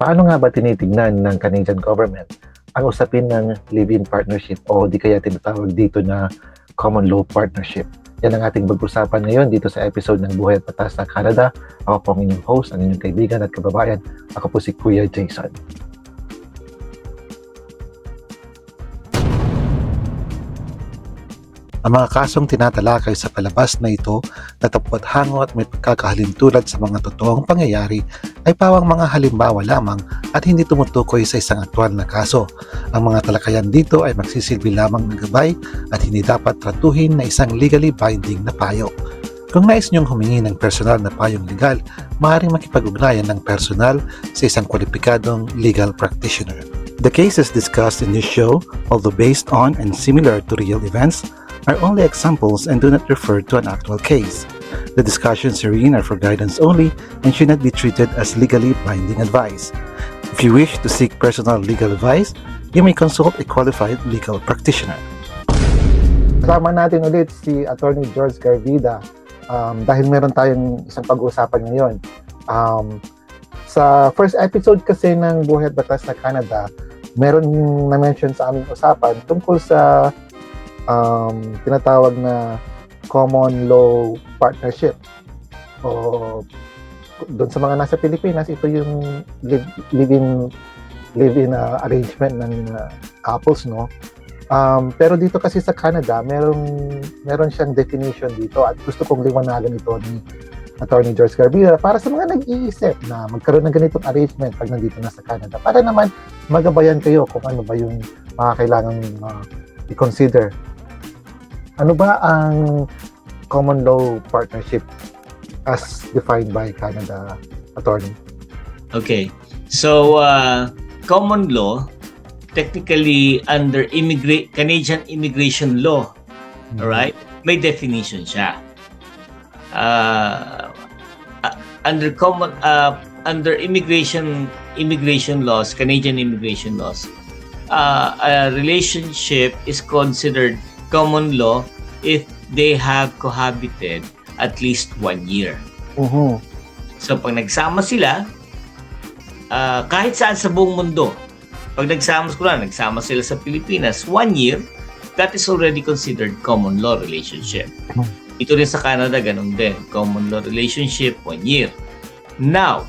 Paano nga ba tinitignan ng Canadian government ang usapin ng live-in partnership o di kaya tinatawag dito na common law partnership? Yan ang ating pag-usapan ngayon dito sa episode ng Buhay at Batas sa Canada. Ako po ang inyong host, ang inyong kaibigan at kababayan. Ako po si Kuya Jason. Ang mga kasong tinatalakay sa palabas na ito na tapot hango at may pagkakahalintulad sa mga totoong pangyayari ay pawang mga halimbawa lamang at hindi tumutukoy sa isang aktwal na kaso. Ang mga talakayan dito ay magsisilbi lamang ng gabay at hindi dapat tratuhin na isang legally binding na payo. Kung nais niyong humingi ng personal na payong legal, maaaring makipag-ugnayan ng personal sa isang kwalipikadong legal practitioner. The cases discussed in this show, although based on and similar to real events, are only examples and do not refer to an actual case. The discussions herein are for guidance only and should not be treated as legally binding advice. If you wish to seek personal legal advice, you may consult a qualified legal practitioner. Kasama natin ulit si Attorney George Garvida dahil meron tayong isang pag-uusapan ngayon. Sa first episode kasi ng Buhay at Batas sa Canada, meron na-mention sa aming usapan tungkol sa tinatawag na common law partnership o doon sa mga nasa Pilipinas, ito yung live-in arrangement ng couples, no? Pero dito kasi sa Canada, meron siyang definition dito at gusto kong liwanagan ito ni Attorney George Garvida para sa mga nag-iisip na magkaroon ng ganitong arrangement pag nandito na sa Canada, para naman magabayan kayo kung ano ba yung kailangang i-consider. Ano ba ang common law partnership as defined by Canada, Attorney? Okay. So, common law, technically under Canadian immigration law, all right? May definition siya. Under immigration laws, Canadian immigration laws, a relationship is considered common law if they have cohabited at least 1 year. So pag nagsama sila, kahit saan sa buong mundo, pag nagsama sila sa Pilipinas 1 year, that is already considered common law relationship. Ito rin sa Canada, ganun din. Common law relationship, 1 year. Now,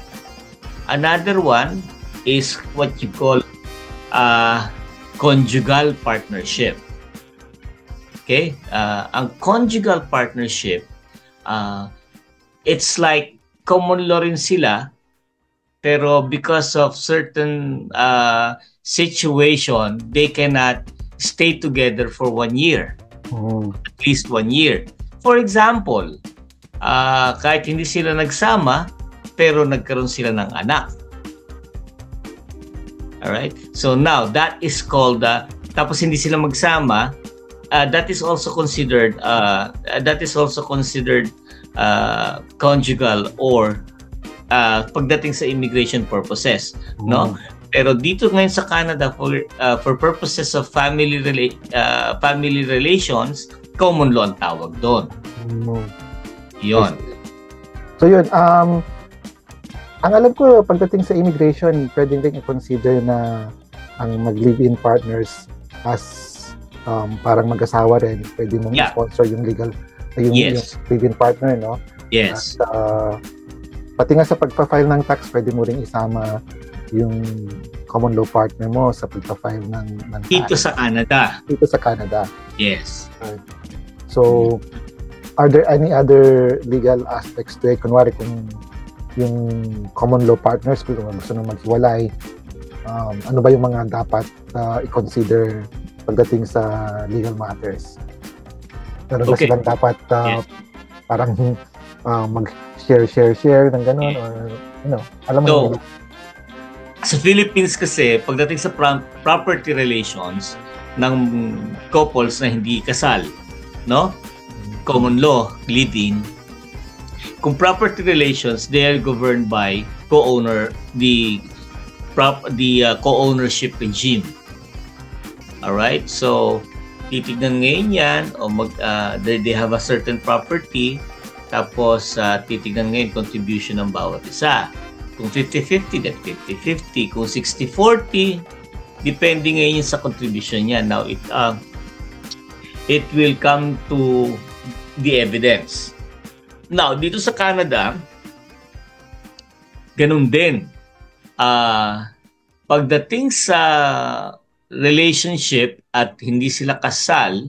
another one is what you call conjugal partnership. Okay? Ang conjugal partnership, it's like common law rin sila, pero because of certain situation, they cannot stay together for 1 year. At least 1 year. For example, kahit hindi sila nagsama, pero nagkaroon sila ng anak. Alright? So now, that is called, tapos hindi sila magsama, that is also considered conjugal or pagdating sa immigration purposes, no? Pero dito ngayon sa Canada, for purposes of family relations, common law ang tawag doon. Yun. So yun, ang alam ko pagdating sa immigration, pwedeng rin i-consider na ang mag-live-in partners as parang mag-asawa rin, pwede mong sponsor yung legal, yung live-in partner, no? Yes. At, pati nga sa pagpa-file ng tax, pwede mo rin isama yung common law partner mo sa pagpa-file ng dito sa Canada. Dito sa Canada. Yes. So, are there any other legal aspects to it? Kunwari kung yung common law partners, kung gusto nang maghiwalay, ano ba yung mga dapat i-consider pagdating sa legal matters? Pero ba silang dapat parang mag-share ng gano'n or alam mo. Sa Philippines kasi, pagdating sa property relations ng couples na hindi kasal, no? Common law, live-in. Kung property relations, they are governed by co-ownership regime. Alright? So, titignan ngayon yan, they have a certain property, tapos titignan ngayon contribution ng bawat isa. Kung 50-50, then 50-50. Kung 60-40, depende ngayon sa contribution niya. Now, it will come to the evidence. Now, dito sa Canada, ganun din. Pagdating sa relationship at hindi sila kasal,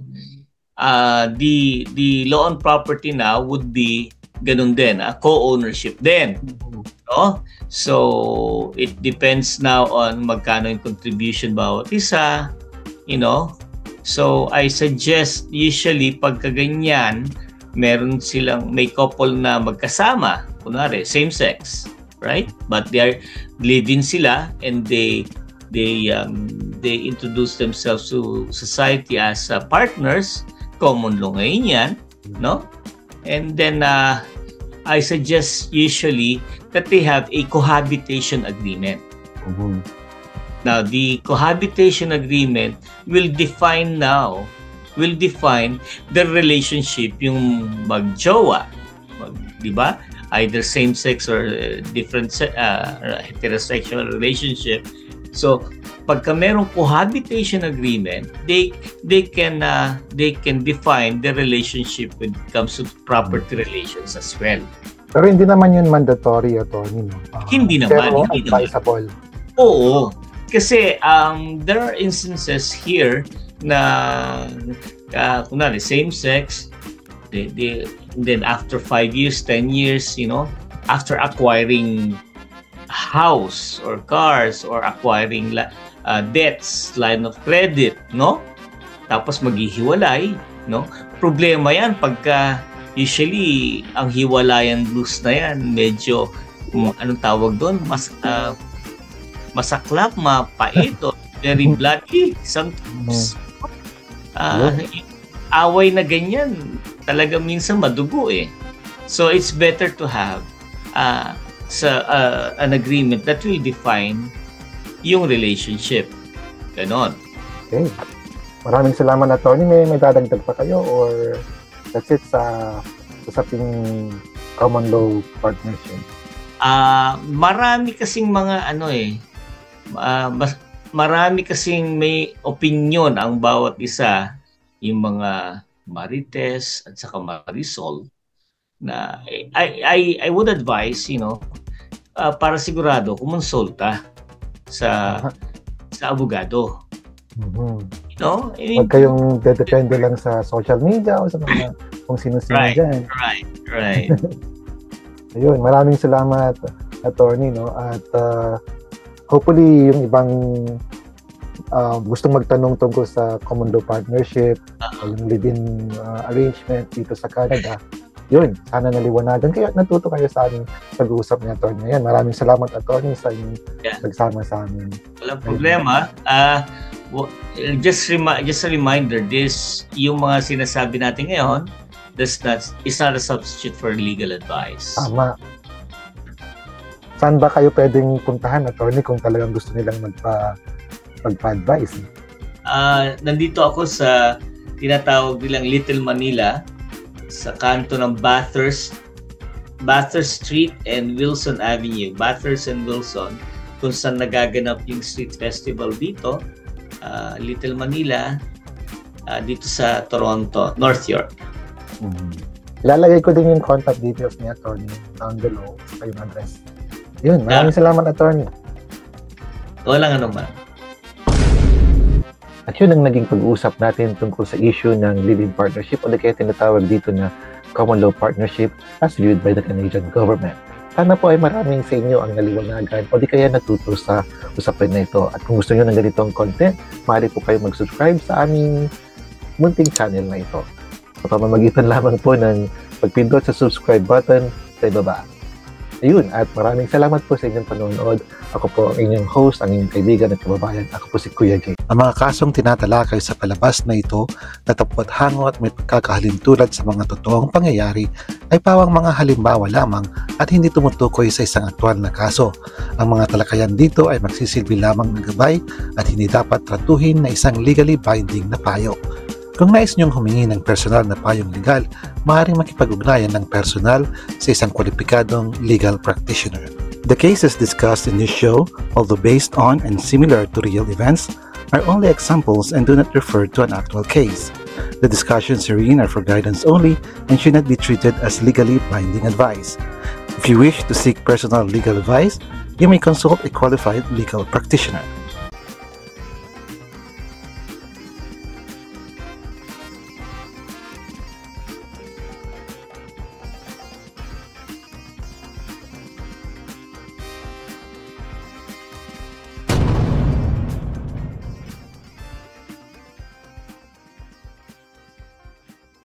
the law on property now would be ganun din, co-ownership din. No? So, it depends now on magkano yung contribution bawat isa, you know. So, I suggest usually pagka ganyan, may couple na magkasama, kunwari, same sex, right? But they are live-in sila and they introduce themselves to society as partners. Common law ngayon yan, no? And then I suggest usually that they have a cohabitation agreement. Mhm. Now, the cohabitation agreement will define the relationship, yung mag-jowa, di ba? Either same-sex or different heterosexual relationship. So, pagka merong cohabitation agreement, they can define the relationship when it comes to property relations as well. Pero hindi naman yun mandatory, attorney, no? Hindi naman. Pero Hindi naman. advisable. Oo. Kasi there are instances here na kunwari, same sex, then after 5 years, 10 years, you know, after acquiring house or cars or acquiring debts, line of credit, no? Tapos maghihiwalay, no? Problema yan pagka usually ang hiwalayan blues na yan medyo anong tawag doon, masaklap, mapait, o very bloody sometimes. Away na ganyan talaga minsan madugo eh. So it's better to have an agreement that will define yung relationship. Ganon. Okay. Maraming salamat, attorney. May dadagdag pa kayo or that's it sa usaping common law partnership? Marami kasing mga marami kasing may opinion ang bawat isa, yung mga Marites at saka Marisol, na I would advise, you know, para sigurado kumonsulta sa abogado. Mm-hmm. You know, Huwag kayong dedepende lang sa social media o sa mga kung sino-sino dyan. Right. Ayun, maraming salamat, attorney, no? At hopefully yung ibang gustong magtanong tungkol sa common law partnership o yung live-in arrangement dito sa Canada, yun, sana naliwanagan kayo at natuto kayo sa aming pag-uusap ni attorney. Yan, maraming salamat, attorney, sa inyong nagsama sa amin. Walang problema. Just a reminder, yung mga sinasabi natin ngayon, is not a substitute for legal advice. Tama. Saan ba kayo pwedeng puntahan, attorney, kung talagang gusto nilang magpa-advise? Nandito ako sa tinatawag nilang Little Manila, sa kanto ng Bathurst Street and Wilson Avenue. Bathurst and Wilson, kung saan nagaganap yung street festival dito. Little Manila, dito sa Toronto, North York. Ilalagay ko din yung contact details ni attorney down below sa yung address. Yun, maraming salamat, attorney. Walang anuman. At yun ang naging pag-uusap natin tungkol sa issue ng live-in partnership o kaya tinatawag dito na common law partnership as viewed by the Canadian government. Sana po ay maraming sa inyo ang naliwanagan o di kaya natuto sa usapin na ito. At kung gusto nyo ng ganitong content, maaari po kayo mag-subscribe sa aming munting channel na ito. Sa pamamagitan lamang po ng pagpindot sa subscribe button sa ibaba. Ayun, at maraming salamat po sa inyong panonood. Ako po ang inyong host, ang inyong kaibigan at kababayan. Ako po si Kuya Jay. Ang mga kasong tinatalakay sa palabas na ito na tapot hango at may pagkakahalintulad sa mga totoong pangyayari ay pawang mga halimbawa lamang at hindi tumutukoy sa isang aktwal na kaso. Ang mga talakayan dito ay magsisilbi lamang ng gabay at hindi dapat tratuhin na isang legally binding na payo. Kung nais niyong humingi ng personal na payong legal, maaaring makipag-ugnayan ng personal sa isang kwalipikadong legal practitioner. The cases discussed in this show, although based on and similar to real events, are only examples and do not refer to an actual case. The discussions herein are for guidance only and should not be treated as legally binding advice. If you wish to seek personal legal advice, you may consult a qualified legal practitioner.